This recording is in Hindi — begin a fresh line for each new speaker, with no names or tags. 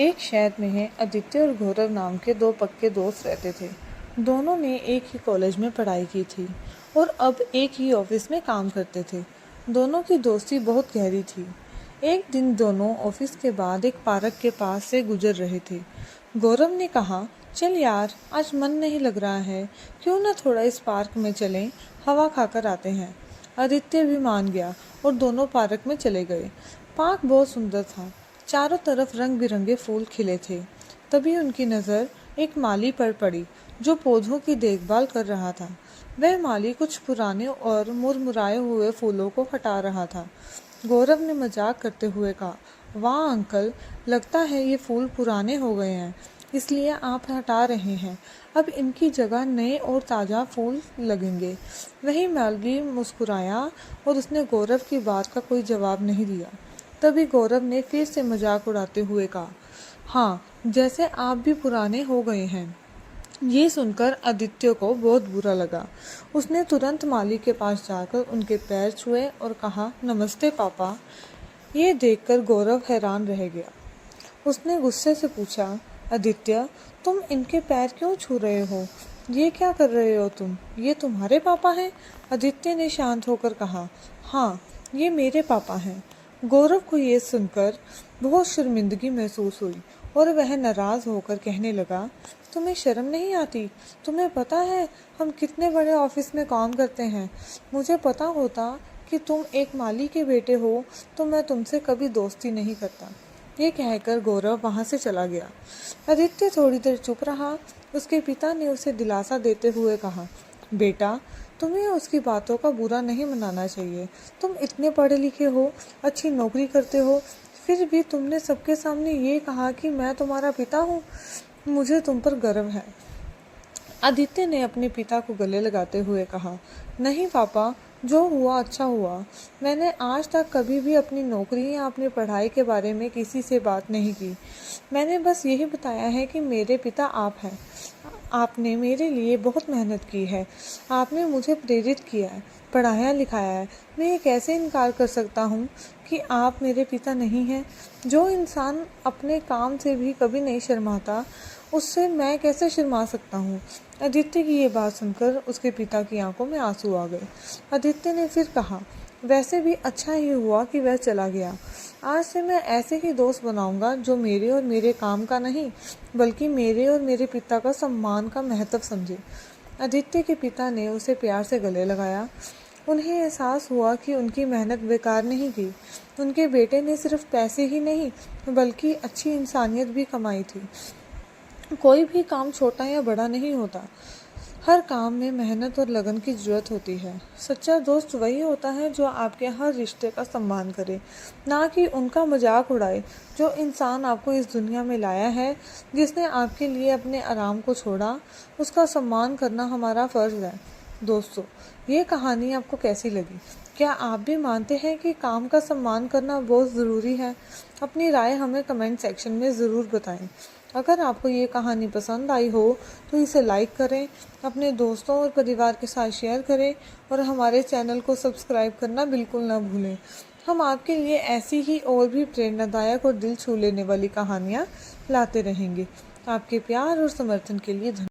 एक शहर में आदित्य और गौरव नाम के दो पक्के दोस्त रहते थे। दोनों ने एक ही कॉलेज में पढ़ाई की थी और अब एक ही ऑफिस में काम करते थे। दोनों की दोस्ती बहुत गहरी थी। एक दिन दोनों ऑफिस के बाद एक पार्क के पास से गुजर रहे थे। गौरव ने कहा, चल यार, आज मन नहीं लग रहा है, क्यों ना थोड़ा इस पार्क में चलें, हवा खाकर आते हैं। आदित्य भी मान गया और दोनों पार्क में चले गए। पार्क बहुत सुंदर था। चारों तरफ रंग बिरंगे फूल खिले थे। तभी उनकी नज़र एक माली पर पड़ी जो पौधों की देखभाल कर रहा था। वह माली कुछ पुराने और मुरमुराए हुए फूलों को हटा रहा था। गौरव ने मजाक करते हुए कहा, वाह अंकल, लगता है ये फूल पुराने हो गए हैं, इसलिए आप हटा रहे हैं। अब इनकी जगह नए और ताज़ा फूल लगेंगे। वही माली मुस्कुराया और उसने गौरव की बात का कोई जवाब नहीं दिया। तभी गौरव ने फिर से मजाक उड़ाते हुए कहा, हाँ, जैसे आप भी पुराने हो गए हैं। ये सुनकर आदित्य को बहुत बुरा लगा। उसने तुरंत माली के पास जाकर उनके पैर छुए और कहा, नमस्ते पापा। ये देखकर गौरव हैरान रह गया। उसने गुस्से से पूछा, आदित्य, तुम इनके पैर क्यों छू रहे हो? ये क्या कर रहे हो तुम? ये तुम्हारे पापा हैं? आदित्य ने शांत होकर कहा, हाँ, ये मेरे पापा हैं। गौरव को ये सुनकर बहुत शर्मिंदगी महसूस हुई और वह नाराज होकर कहने लगा, तुम्हें शर्म नहीं आती? तुम्हें पता है हम कितने बड़े ऑफिस में काम करते हैं। मुझे पता होता कि तुम एक माली के बेटे हो तो मैं तुमसे कभी दोस्ती नहीं करता। ये कहकर गौरव वहाँ से चला गया। आदित्य थोड़ी देर चुप रहा। उसके पिता ने उसे दिलासा देते हुए कहा, बेटा, तुम्हें उसकी बातों का बुरा नहीं मनाना चाहिए। तुम इतने पढ़े लिखे हो, अच्छी नौकरी करते हो, फिर भी तुमने सबके सामने ये कहा कि मैं तुम्हारा पिता हूँ। मुझे तुम पर गर्व है। आदित्य ने अपने पिता को गले लगाते हुए कहा, नहीं पापा, जो हुआ अच्छा हुआ। मैंने आज तक कभी भी अपनी नौकरी या अपनी पढ़ाई के बारे में किसी से बात नहीं की। मैंने बस यही बताया है कि मेरे पिता आप हैं। आपने मेरे लिए बहुत मेहनत की है। आपने मुझे प्रेरित किया है, पढ़ाया लिखाया है। मैं ये कैसे इनकार कर सकता हूँ कि आप मेरे पिता नहीं हैं? जो इंसान अपने काम से भी कभी नहीं शर्माता, उससे मैं कैसे शर्मा सकता हूँ? आदित्य की ये बात सुनकर उसके पिता की आंखों में आंसू आ गए। आदित्य ने फिर कहा, वैसे भी अच्छा ही हुआ कि वह चला गया। आज से मैं ऐसे ही दोस्त बनाऊंगा जो मेरे और मेरे काम का नहीं, बल्कि मेरे और मेरे पिता का सम्मान का महत्व समझे। आदित्य के पिता ने उसे प्यार से गले लगाया। उन्हें एहसास हुआ कि उनकी मेहनत बेकार नहीं थी। उनके बेटे ने सिर्फ पैसे ही नहीं, बल्कि अच्छी इंसानियत भी कमाई थी। कोई भी काम छोटा या बड़ा नहीं होता। हर काम में मेहनत और लगन की ज़रूरत होती है। सच्चा दोस्त वही होता है जो आपके हर रिश्ते का सम्मान करे, ना कि उनका मजाक उड़ाए। जो इंसान आपको इस दुनिया में लाया है, जिसने आपके लिए अपने आराम को छोड़ा, उसका सम्मान करना हमारा फ़र्ज़ है। दोस्तों, ये कहानी आपको कैसी लगी? क्या आप भी मानते हैं कि काम का सम्मान करना बहुत ज़रूरी है? अपनी राय हमें कमेंट सेक्शन में ज़रूर बताएं। अगर आपको ये कहानी पसंद आई हो तो इसे लाइक करें, अपने दोस्तों और परिवार के साथ शेयर करें और हमारे चैनल को सब्सक्राइब करना बिल्कुल ना भूलें। हम आपके लिए ऐसी ही और भी प्रेरणादायक और दिल छू लेने वाली कहानियाँ लाते रहेंगे। आपके प्यार और समर्थन के लिए धन्यवाद।